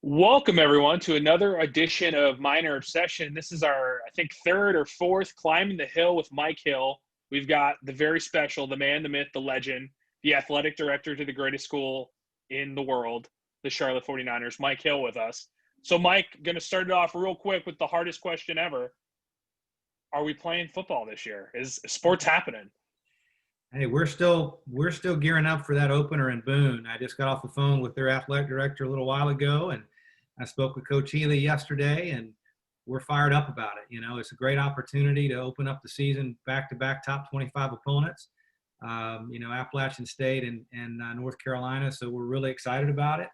Welcome, everyone, to another edition of Minor Obsession. This is our, I think, third or fourth Climbing the Hill with Mike Hill. We've got the very special, the man, the myth, the legend, the athletic director to the greatest school in the world, the Charlotte 49ers, Mike Hill, with us. So, Mike, going to start it off real quick with the hardest question ever. Are we playing football this year? Is sports happening? Hey, we're still gearing up for that opener in Boone. I just got off the phone with their athletic director a little while ago, and I spoke with Coach Healy yesterday, and we're fired up about it. You know, it's a great opportunity to open up the season back-to-back top 25 opponents. Appalachian State and North Carolina. So we're really excited about it.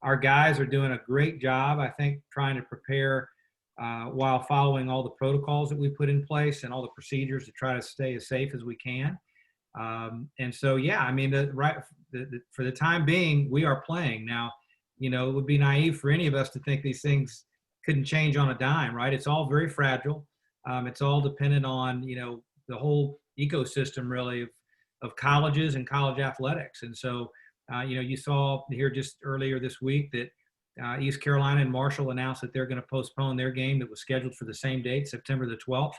Our guys are doing a great job, I think, trying to prepare while following all the protocols that we put in place and all the procedures to try to stay as safe as we can. For the time being, we are playing. Now, you know, it would be naive for any of us to think these things couldn't change on a dime, right? It's all very fragile. It's all dependent on, you know, the whole ecosystem really of colleges and college athletics. And so, you saw here just earlier this week that East Carolina and Marshall announced that they're going to postpone their game that was scheduled for the same date, September the 12th,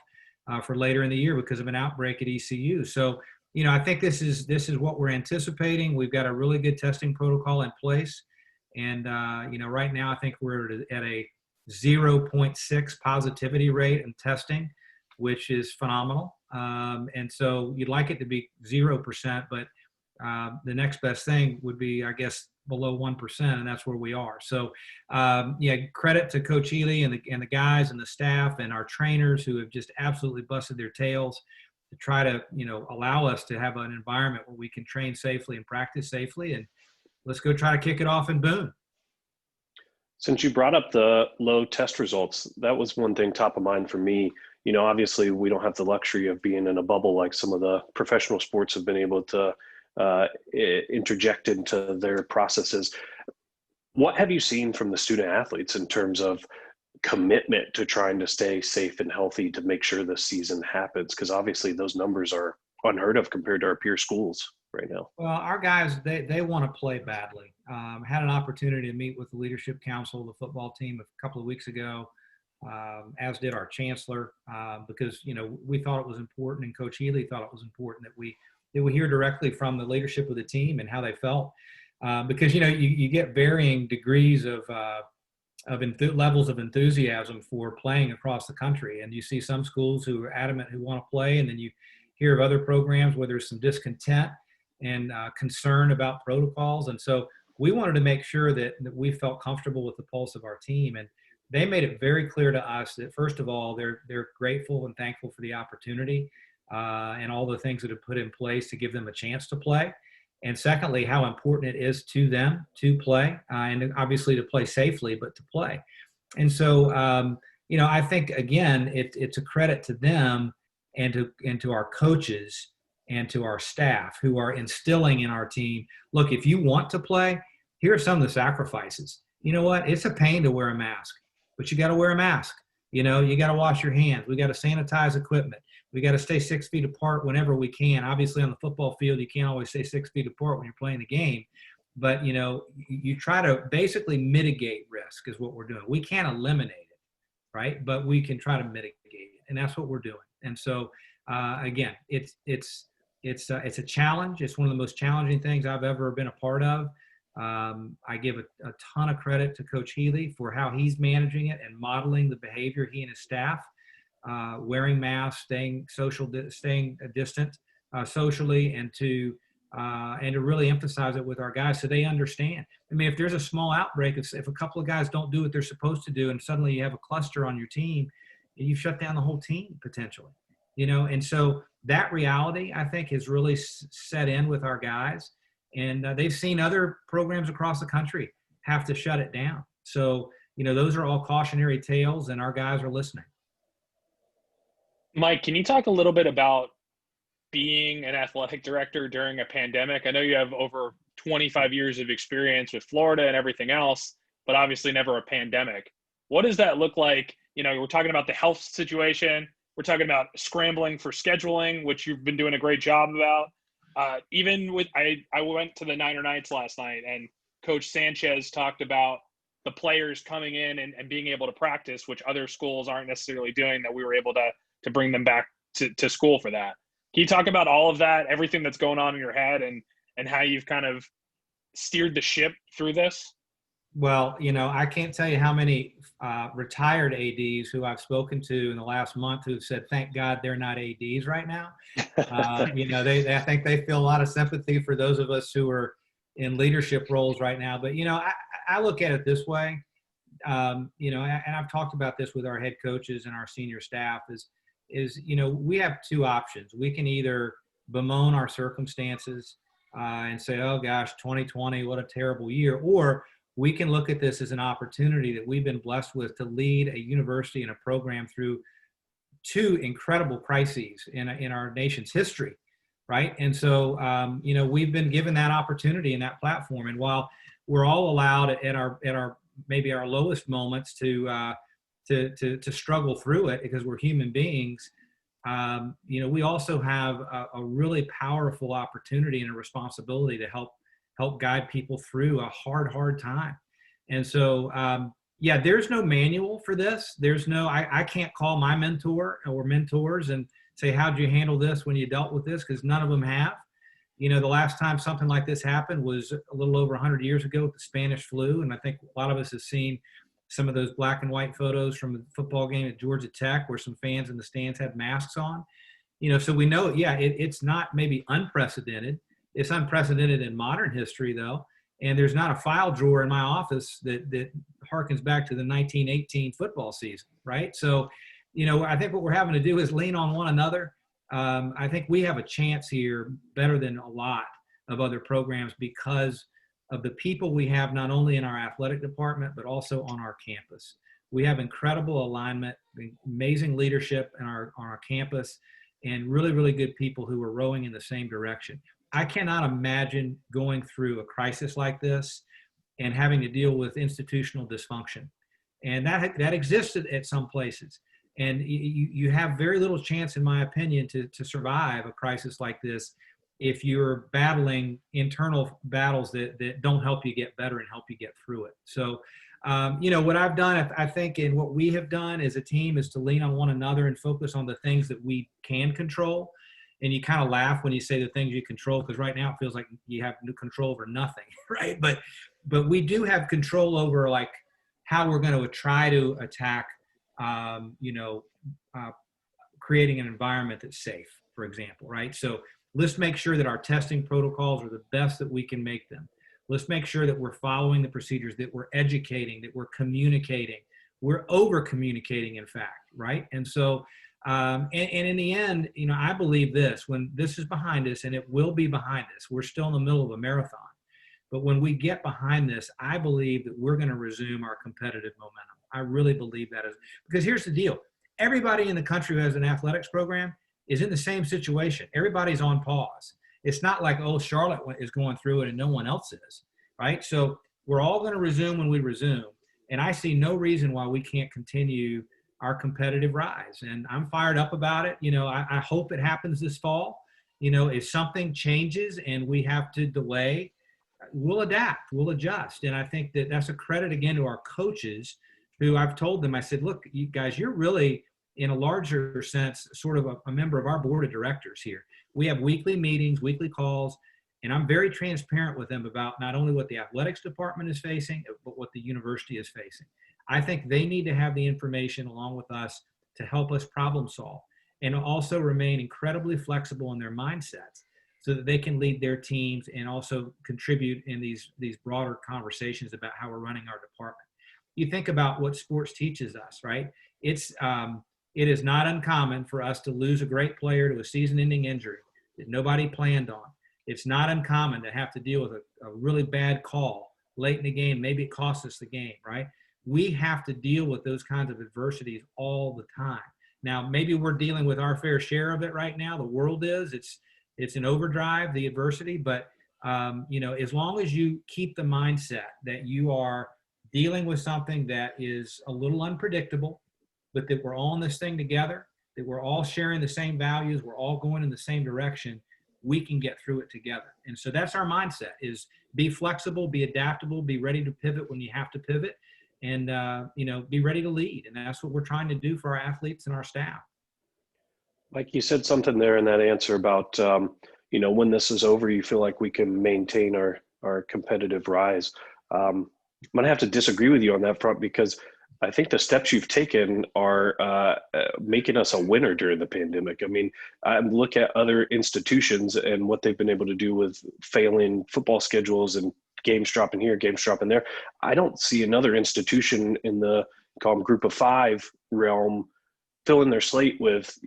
for later in the year because of an outbreak at ECU. So, you know, I think this is what we're anticipating. We've got a really good testing protocol in place. And, right now I think we're at a 0.6 positivity rate in testing, which is phenomenal. And so you'd like it to be 0%, but the next best thing would be, I guess, below 1%, and that's where we are. So, credit to Coach Healy and the guys and the staff and our trainers who have just absolutely busted their tails to try to, allow us to have an environment where we can train safely and practice safely. And let's go try to kick it off in Boone. Since you brought up the low test results, that was one thing top of mind for me. You know, obviously we don't have the luxury of being in a bubble like some of the professional sports have been able to interject into their processes. What have you seen from the student athletes in terms of commitment to trying to stay safe and healthy to make sure the season happens? Because obviously those numbers are unheard of compared to our peer schools right now. Well, our guys, they want to play badly. Had an opportunity to meet with the leadership council of the football team a couple of weeks ago, as did our chancellor, because, we thought it was important and Coach Healy thought it was important that we hear directly from the leadership of the team and how they felt. Because, you get varying degrees of levels of enthusiasm for playing across the country. And you see some schools who are adamant who want to play, and then you hear of other programs where there's some discontent and concern about protocols. And so we wanted to make sure that we felt comfortable with the pulse of our team. And they made it very clear to us that, first of all, they're grateful and thankful for the opportunity and all the things that have put in place to give them a chance to play. And secondly, how important it is to them to play and obviously to play safely, but to play. And so, I think, again, it's a credit to them and to our coaches and to our staff who are instilling in our team, look, if you want to play, here are some of the sacrifices. You know what? It's a pain to wear a mask, but you got to wear a mask. You got to wash your hands. We got to sanitize equipment. We got to stay 6 feet apart whenever we can. Obviously, on the football field, you can't always stay 6 feet apart when you're playing the game. But, you try to basically mitigate risk is what we're doing. We can't eliminate it, right? But we can try to mitigate it, and that's what we're doing. And so, again, it's a challenge. It's one of the most challenging things I've ever been a part of. I give a ton of credit to Coach Healy for how he's managing it and modeling the behavior, he and his staff, wearing masks, staying distant socially, and to really emphasize it with our guys so they understand. I mean, if there's a small outbreak, if a couple of guys don't do what they're supposed to do and suddenly you have a cluster on your team, you shut down the whole team potentially, and so that reality, I think, has really set in with our guys. And they've seen other programs across the country have to shut it down. So, those are all cautionary tales, and our guys are listening. Mike, can you talk a little bit about being an athletic director during a pandemic? I know you have over 25 years of experience with Florida and everything else, but obviously never a pandemic. What does that look like? We're talking about the health situation. We're talking about scrambling for scheduling, which you've been doing a great job about. Even with, I went to the Niner Nights last night, and Coach Sanchez talked about the players coming in and being able to practice, which other schools aren't necessarily doing, that we were able to bring them back to school for that. Can you talk about all of that, everything that's going on in your head, and how you've kind of steered the ship through this? Well, I can't tell you how many retired ADs who I've spoken to in the last month who've said, thank God they're not ADs right now. I think they feel a lot of sympathy for those of us who are in leadership roles right now. But, I look at it this way, and I've talked about this with our head coaches and our senior staff is we have two options. We can either bemoan our circumstances and say, oh gosh, 2020, what a terrible year. Or we can look at this as an opportunity that we've been blessed with to lead a university and a program through two incredible crises in our nation's history, right? And so, we've been given that opportunity and that platform. And while we're all allowed at our maybe our lowest moments to struggle through it because we're human beings, we also have a really powerful opportunity and a responsibility to help guide people through a hard time. And so, there's no manual for this. There's no, I can't call my mentor or mentors and say, how'd you handle this when you dealt with this? Because none of them have. The last time something like this happened was a little over 100 years ago with the Spanish flu. And I think a lot of us have seen some of those black and white photos from the football game at Georgia Tech where some fans in the stands had masks on. So we know, it's not maybe unprecedented. It's unprecedented in modern history, though. And there's not a file drawer in my office that harkens back to the 1918 football season, right? So, I think what we're having to do is lean on one another. I think we have a chance here better than a lot of other programs because of the people we have, not only in our athletic department, but also on our campus. We have incredible alignment, amazing leadership on our campus, and really, really good people who are rowing in the same direction. I cannot imagine going through a crisis like this and having to deal with institutional dysfunction. And that existed at some places. And you have very little chance, in my opinion, to survive a crisis like this if you're battling internal battles that don't help you get better and help you get through it. So, what I've done, I think, and what we have done as a team is to lean on one another and focus on the things that we can control. And you kind of laugh when you say the things you control, because right now it feels like you have no control over nothing, right? But we do have control over like how we're going to try to attack, creating an environment that's safe, for example, right? So let's make sure that our testing protocols are the best that we can make them. Let's make sure that we're following the procedures, that we're educating, that we're communicating. We're over communicating, in fact, right? And so, and in the end, I believe this, when this is behind us, and it will be behind us, we're still in the middle of a marathon. But when we get behind this, I believe that we're going to resume our competitive momentum. I really believe that is, because here's the deal. Everybody in the country who has an athletics program is in the same situation. Everybody's on pause. It's not like, oh, Charlotte is going through it and no one else is, right? So we're all going to resume when we resume. And I see no reason why we can't continue our competitive rise. And I'm fired up about it. I hope it happens this fall. If something changes and we have to delay, we'll adapt, we'll adjust. And I think that that's a credit again to our coaches who I've told them, I said, look, you guys, you're really in a larger sense, sort of a member of our board of directors here. We have weekly meetings, weekly calls, and I'm very transparent with them about not only what the athletics department is facing, but what the university is facing. I think they need to have the information along with us to help us problem solve and also remain incredibly flexible in their mindsets so that they can lead their teams and also contribute in these broader conversations about how we're running our department. You think about what sports teaches us, right? It is not uncommon for us to lose a great player to a season-ending injury that nobody planned on. It's not uncommon to have to deal with a really bad call late in the game. Maybe it costs us the game, right? We have to deal with those kinds of adversities all the time. Now, maybe we're dealing with our fair share of it right now. The world is. It's an overdrive, the adversity. But, as long as you keep the mindset that you are dealing with something that is a little unpredictable, but that we're all in this thing together, that we're all sharing the same values, we're all going in the same direction, we can get through it together. And so that's our mindset, is be flexible, be adaptable, be ready to pivot when you have to pivot, and be ready to lead. And that's what we're trying to do for our athletes and our staff. Like you said something there in that answer about, when this is over, you feel like we can maintain our competitive rise. I'm going to have to disagree with you on that front, because I think the steps you've taken are making us a winner during the pandemic. I mean, I look at other institutions and what they've been able to do with failing football schedules and games dropping here, games dropping there. I don't see another institution in the call them group of five realm filling their slate with,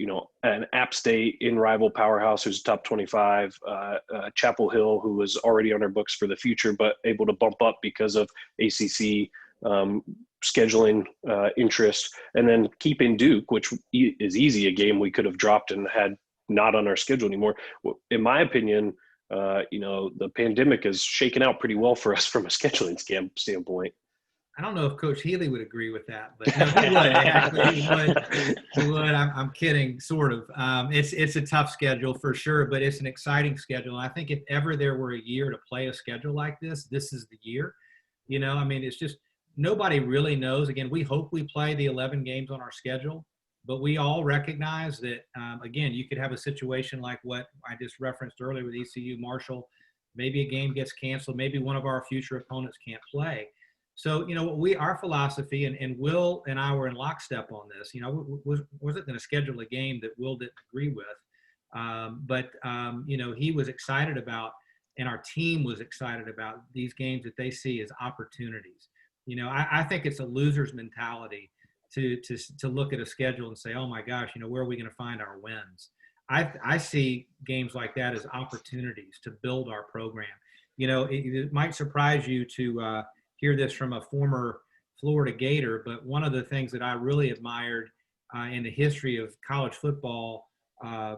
an App State in rival powerhouse who's top 25, Chapel Hill, who was already on our books for the future, but able to bump up because of ACC scheduling interest, and then keeping Duke, which is easy, a game we could have dropped and had not on our schedule anymore. In my opinion, the pandemic is shaken out pretty well for us from a scheduling standpoint. I don't know if Coach Healy would agree with that, but no, he would. Actually, he would. I'm kidding, sort of. It's a tough schedule for sure, but it's an exciting schedule. And I think if ever there were a year to play a schedule like this is the year. It's just nobody really knows. Again, we hope we play the 11 games on our schedule, but we all recognize that, again, you could have a situation like what I just referenced earlier with ECU Marshall. Maybe a game gets canceled. Maybe one of our future opponents can't play. So, our philosophy, and Will and I were in lockstep on this, wasn't going to schedule a game that Will didn't agree with. But he was excited about, and our team was excited about these games that they see as opportunities. I think it's a loser's mentality to look at a schedule and say, oh my gosh, where are we going to find our wins? I see games like that as opportunities to build our program. It might surprise you to hear this from a former Florida Gator, but one of the things that I really admired in the history of college football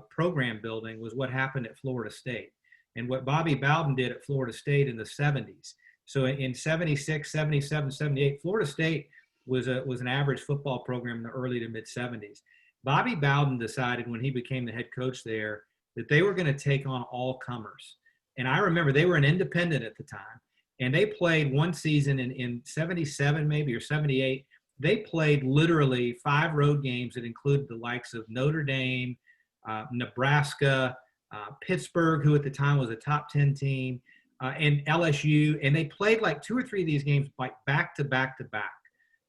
program building was what happened at Florida State and what Bobby Bowden did at Florida State in the 70s. So in 76, 77, 78, Florida State was an average football program in the early to mid 70s. Bobby Bowden decided when he became the head coach there that they were going to take on all comers. And I remember they were an independent at the time. And they played one season in 77 maybe or 78. They played literally 5 road games that included the likes of Notre Dame, Nebraska, Pittsburgh, who at the time was a top 10 team, and LSU. And they played like 2 or 3 of these games like back to back to back,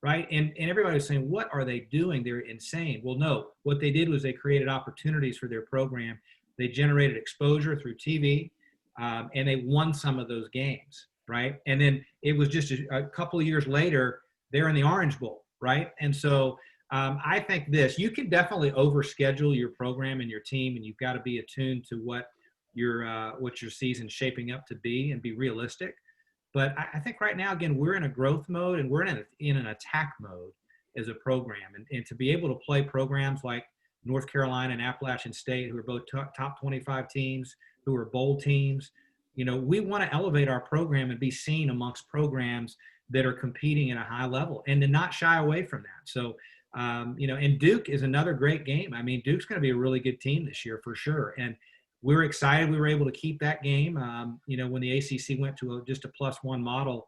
right? And everybody was saying, what are they doing? They're insane. Well, no, what they did was they created opportunities for their program. They generated exposure through TV, and they won some of those games. Right. And then it was just a couple of years later, they're in the Orange Bowl. Right. And so I think you can definitely overschedule your program and your team, and you've got to be attuned to what your season's shaping up to be and be realistic. But I think right now, again, we're in a growth mode and we're in an attack mode as a program. And to be able to play programs like North Carolina and Appalachian State, who are both top 25 teams, who are bowl teams, we want to elevate our program and be seen amongst programs that are competing at a high level and to not shy away from that. So, and Duke is another great game. I mean, Duke's going to be a really good team this year for sure. And we're excited we were able to keep that game. When the ACC went to just a +1 model,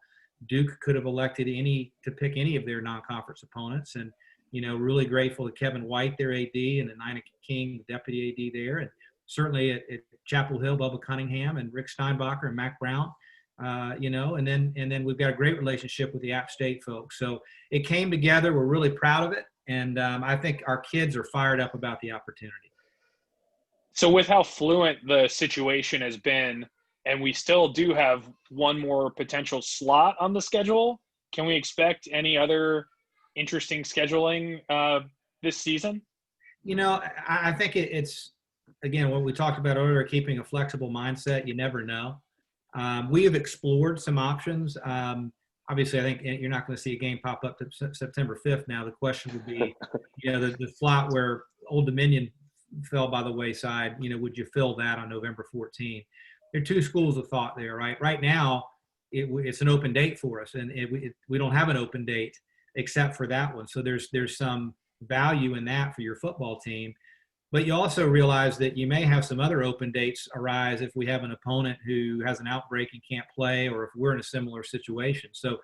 Duke could have elected to pick any of their non-conference opponents. And, really grateful to Kevin White, their AD, and Nina King, the deputy AD there. And certainly at Chapel Hill, Bubba Cunningham and Rick Steinbacher and Mac Brown, and then we've got a great relationship with the App State folks. So it came together. We're really proud of it. And I think our kids are fired up about the opportunity. So with how fluent the situation has been, and we still do have one more potential slot on the schedule, can we expect any other interesting scheduling this season? I think it's, again, what we talked about earlier, keeping a flexible mindset. You never know. We have explored some options. Obviously, I think you're not going to see a game pop up to September 5th now. The question would be, the slot where Old Dominion fell by the wayside, would you fill that on November 14th? There are 2 schools of thought there, right? Right now, it's an open date for us, and we don't have an open date except for that one. So there's some value in that for your football team. But you also realize that you may have some other open dates arise if we have an opponent who has an outbreak and can't play, or if we're in a similar situation. So,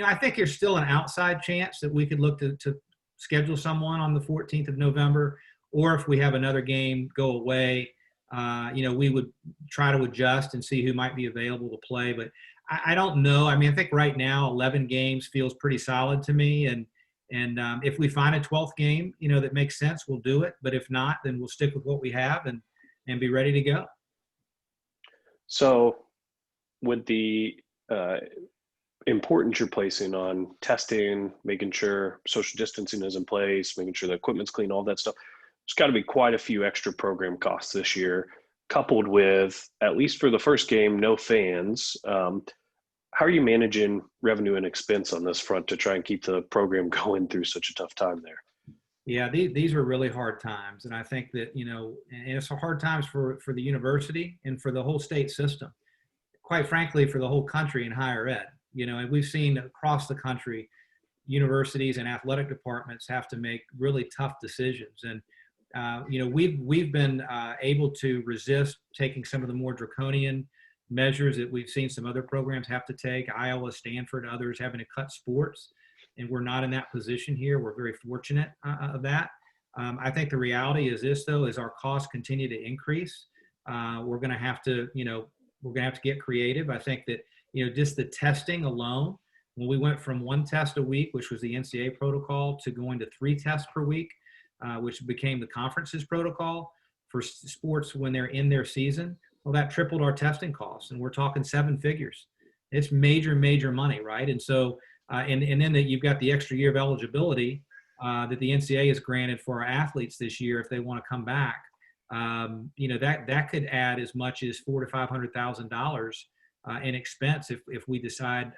I think there's still an outside chance that we could look to schedule someone on the 14th of November, or if we have another game go away, we would try to adjust and see who might be available to play. But I don't know. I mean, I think right now 11 games feels pretty solid to me, and if we find a 12th game, that makes sense, we'll do it. But if not, then we'll stick with what we have and be ready to go. So with the importance you're placing on testing, making sure social distancing is in place, making sure the equipment's clean, all that stuff, there's got to be quite a few extra program costs this year, coupled with, at least for the first game, no fans. How are you managing revenue and expense on this front to try and keep the program going through such a tough time there? Yeah, these are really hard times. And I think that, and it's hard times for the university and for the whole state system, quite frankly, for the whole country in higher ed. And we've seen across the country, universities and athletic departments have to make really tough decisions. And, we've been able to resist taking some of the more draconian measures that we've seen some other programs have to take, Iowa, Stanford, others having to cut sports. And we're not in that position here. We're very fortunate of that. I think the reality is this, though, as our costs continue to increase, we're going to have to, get creative. I think that, just the testing alone, when we went from 1 test a week, which was the NCAA protocol, to going to 3 tests per week, which became the conference's protocol for sports when they're in their season, well, that tripled our testing costs, and we're talking 7 figures. It's major, major money, right? And so, and then that you've got the extra year of eligibility that the NCAA has granted for our athletes this year if they want to come back. That could add as much as $400,000 to $500,000 in expense if we decide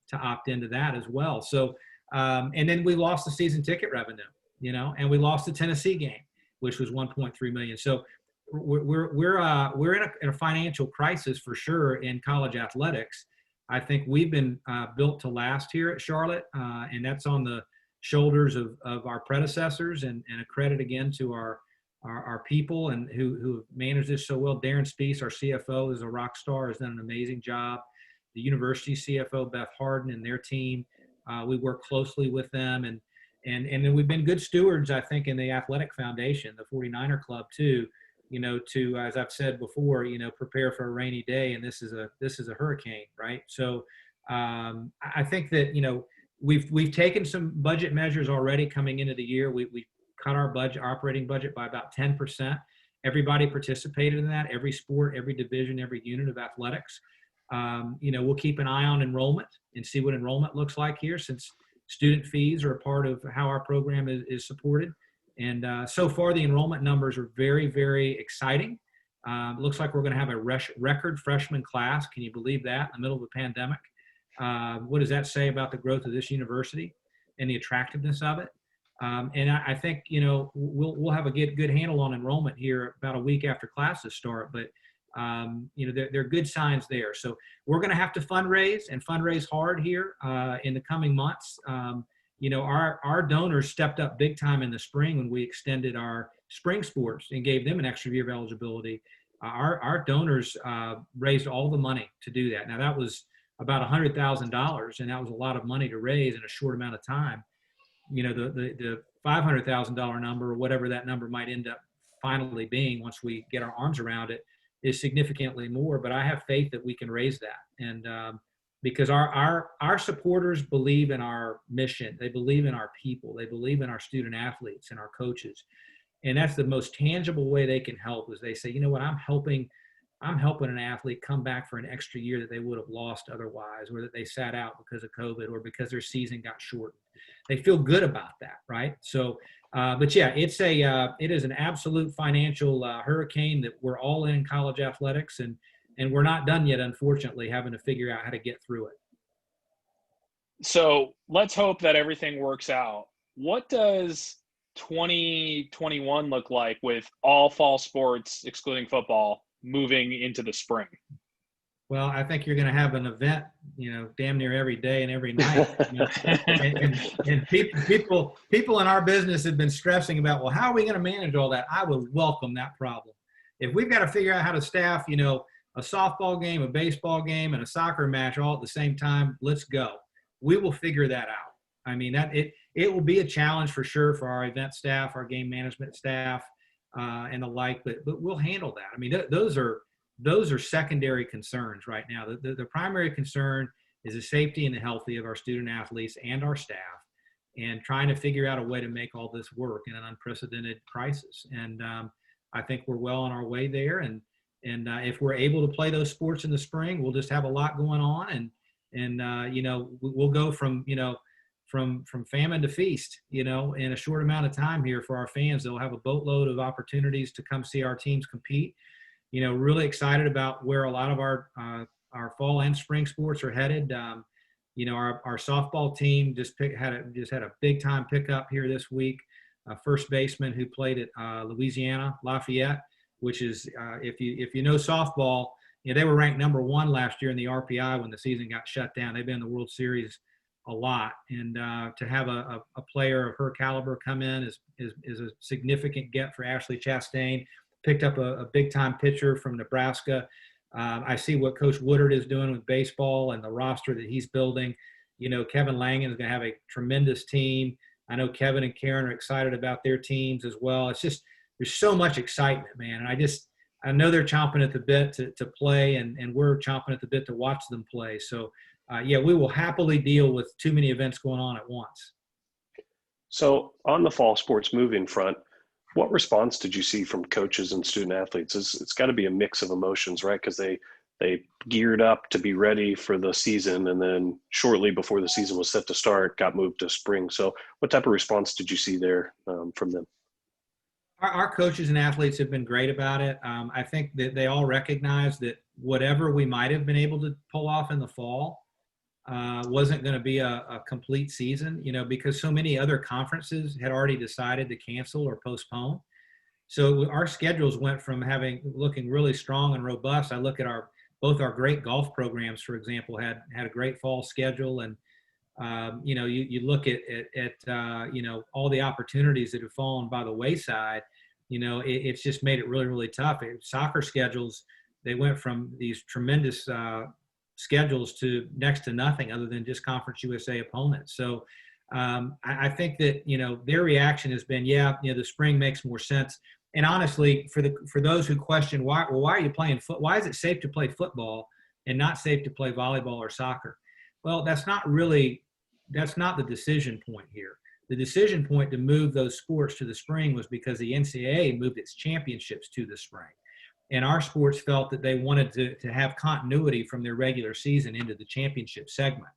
to opt into that as well. So, and then we lost the season ticket revenue, and we lost the Tennessee game, which was $1.3 million. So we're in a financial crisis for sure in college athletics. I think we've been built to last here at Charlotte, and that's on the shoulders of our predecessors, and a credit again to our people and who have managed this so well. Darren Spees, our CFO, is a rock star, has done an amazing job. The university CFO, Beth Harden, and their team, we work closely with them, and then we've been good stewards, I think, in the athletic foundation, the 49er Club too. To, as I've said before, prepare for a rainy day, and this is a hurricane, right? So I think that we've taken some budget measures already coming into the year. We cut our operating budget by about 10%. Everybody participated in that. Every sport, every division, every unit of athletics. We'll keep an eye on enrollment and see what enrollment looks like here, since student fees are a part of how our program is supported. And so far, the enrollment numbers are very, very exciting. Looks like we're going to have a record freshman class. Can you believe that, in the middle of a pandemic? What does that say about the growth of this university and the attractiveness of it? And I think, we'll have a good handle on enrollment here about a week after classes start. But, there are good signs there. So we're going to have to fundraise hard here in the coming months. Our donors stepped up big time in the spring when we extended our spring sports and gave them an extra year of eligibility. Our donors raised all the money to do that. Now, that was about $100,000, and that was a lot of money to raise in a short amount of time. The $500,000 number, or whatever that number might end up finally being once we get our arms around it, is significantly more. But I have faith that we can raise that. And because our supporters believe in our mission. They believe in our people. They believe in our student athletes and our coaches. And that's the most tangible way they can help, is they say, you know what, I'm helping an athlete come back for an extra year that they would have lost otherwise, or that they sat out because of COVID, or because their season got shortened. They feel good about that, right? So, but yeah, it is an absolute financial hurricane that we're all in college athletics, and we're not done yet, unfortunately, having to figure out how to get through it. So let's hope that everything works out. What does 2021 look like with all fall sports, excluding football, moving into the spring? Well, I think you're going to have an event, damn near every day and every night. And people in our business have been stressing about, well, how are we going to manage all that? I would welcome that problem. If we've got to figure out how to staff, a softball game, a baseball game, and a soccer match all at the same time, let's go. We will figure that out. I mean, it will be a challenge for sure for our event staff, our game management staff, and the like, but we'll handle that. I mean, those are secondary concerns right now. The primary concern is the safety and the health of our student athletes and our staff, and trying to figure out a way to make all this work in an unprecedented crisis. And I think we're well on our way there. And if we're able to play those sports in the spring, we'll just have a lot going on. And we'll go from famine to feast, in a short amount of time here for our fans. They'll have a boatload of opportunities to come see our teams compete. Really excited about where a lot of our fall and spring sports are headed. Our softball team just had a big time pickup here this week. A first baseman who played at Louisiana Lafayette, which is if you know softball, they were ranked number 1 last year in the RPI when the season got shut down. They've been in the World Series a lot, and to have a player of her caliber come in is a significant get for Ashley Chastain. Picked up a big-time pitcher from Nebraska. I see what Coach Woodard is doing with baseball and the roster that he's building. Kevin Langen is going to have a tremendous team. I know Kevin and Karen are excited about their teams as well. It's just there's so much excitement, man. And I know they're chomping at the bit to play, and we're chomping at the bit to watch them play. So, we will happily deal with too many events going on at once. So on the fall sports moving front, what response did you see from coaches and student athletes? It's got to be a mix of emotions, right? Because they geared up to be ready for the season, and then shortly before the season was set to start, got moved to spring. So what type of response did you see there from them? Our coaches and athletes have been great about it. I think that they all recognize that whatever we might have been able to pull off in the fall wasn't going to be a complete season, because so many other conferences had already decided to cancel or postpone. So our schedules went from looking really strong and robust. I look at both our great golf programs, for example, had a great fall schedule. And, you look at all the opportunities that have fallen by the wayside, it's just made it really, really tough. Soccer schedules, they went from these tremendous schedules to next to nothing other than just Conference USA opponents. So I think that, their reaction has been, the spring makes more sense. And honestly, for those who question why are you playing why is it safe to play football and not safe to play volleyball or soccer? Well, that's not the decision point here. The decision point to move those sports to the spring was because the NCAA moved its championships to the spring. And our sports felt that they wanted to have continuity from their regular season into the championship segment,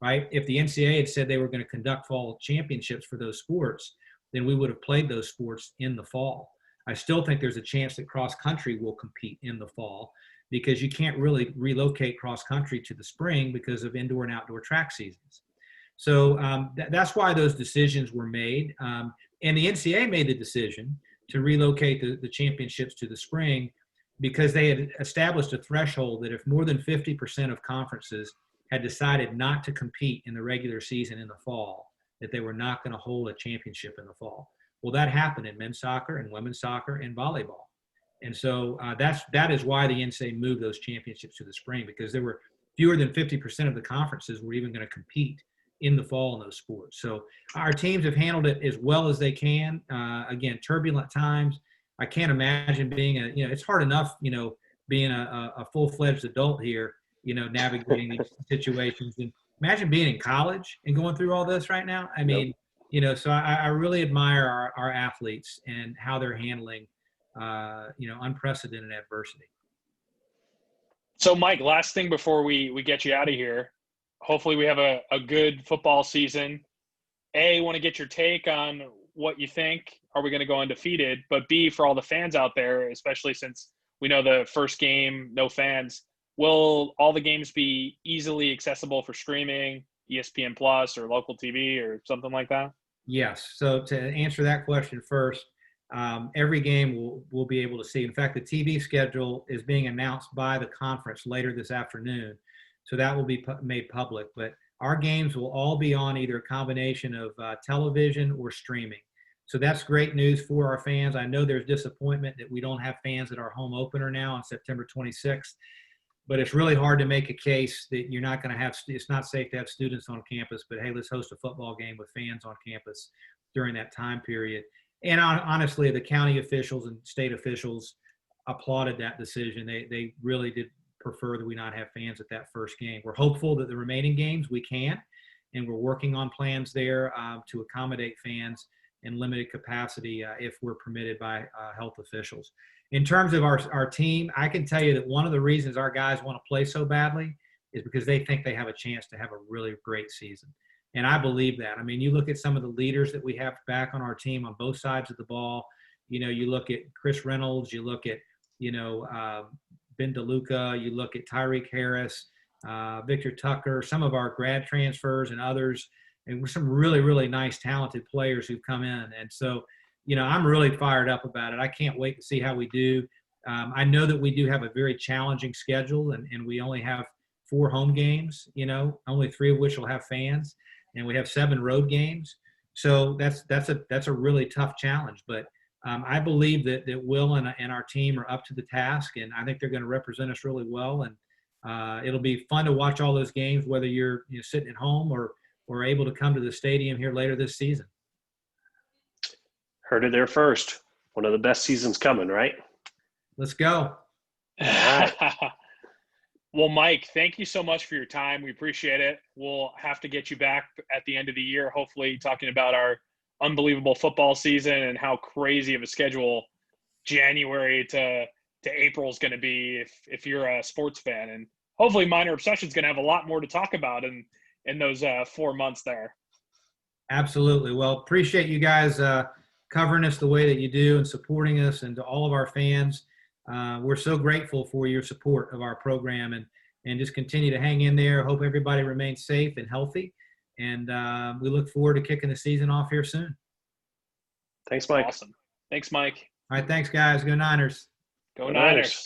right? If the NCAA had said they were going to conduct fall championships for those sports, then we would have played those sports in the fall. I still think there's a chance that cross country will compete in the fall, because you can't really relocate cross country to the spring because of indoor and outdoor track seasons. So that's why those decisions were made. And the NCAA made the decision to relocate the championships to the spring because they had established a threshold that if more than 50% of conferences had decided not to compete in the regular season in the fall, that they were not going to hold a championship in the fall. Well, that happened in men's soccer and women's soccer and volleyball. And so that is why the NCAA moved those championships to the spring, because there were fewer than 50% of the conferences were even going to compete in the fall in those sports. So our teams have handled it as well as they can. Again, turbulent times. I can't imagine being it's hard enough, being a full-fledged adult here, navigating these situations. And imagine being in college and going through all this right now. I mean, so I really admire our athletes and how they're handling, unprecedented adversity. So, Mike, last thing before we get you out of here. Hopefully we have a good football season. A, want to get your take on what you think. Are we going to go undefeated? But B, for all the fans out there, especially since we know the first game, no fans, will all the games be easily accessible for streaming, ESPN Plus or local TV or something like that? Yes. So to answer that question first, every game we'll be able to see. In fact, the TV schedule is being announced by the conference later this afternoon, so that will be made public. But our games will all be on either a combination of television or streaming. So that's great news for our fans. I know there's disappointment that we don't have fans at our home opener now on September 26th, but it's really hard to make a case that you're not going to have, it's not safe to have students on campus, but hey, let's host a football game with fans on campus during that time period. And honestly, the county officials and state officials applauded that decision. They really did prefer that we not have fans at that first game. We're hopeful that the remaining games we can, and we're working on plans there to accommodate fans in limited capacity if we're permitted by health officials. In terms of our team, I can tell you that one of the reasons our guys want to play so badly is because they think they have a chance to have a really great season. And I believe that. I mean, you look at some of the leaders that we have back on our team on both sides of the ball. You know, you look at Chris Reynolds, you look at, Ben DeLuca, you look at Tyreek Harris, Victor Tucker, some of our grad transfers and others, and some really, really nice, talented players who've come in. And so, I'm really fired up about it. I can't wait to see how we do. I know that we do have a very challenging schedule, and we only have 4 home games, only 3 of which will have fans, and we have 7 road games. So that's a really tough challenge. But I believe that Will and our team are up to the task, and I think they're going to represent us really well. And it'll be fun to watch all those games, whether you're sitting at home or able to come to the stadium here later this season. Heard it there first. One of the best seasons coming, right? Let's go. Well, Mike, thank you so much for your time. We appreciate it. We'll have to get you back at the end of the year, hopefully talking about our unbelievable football season and how crazy of a schedule January to April is going to be if you're a sports fan. And hopefully Minor Obsession is going to have a lot more to talk about in those 4 months there. Absolutely. Well, appreciate you guys covering us the way that you do and supporting us, and to all of our fans. We're so grateful for your support of our program, and just continue to hang in there. Hope everybody remains safe and healthy. And we look forward to kicking the season off here soon. Thanks, Mike. Awesome. Thanks, Mike. All right. Thanks, guys. Go Niners. Go Niners.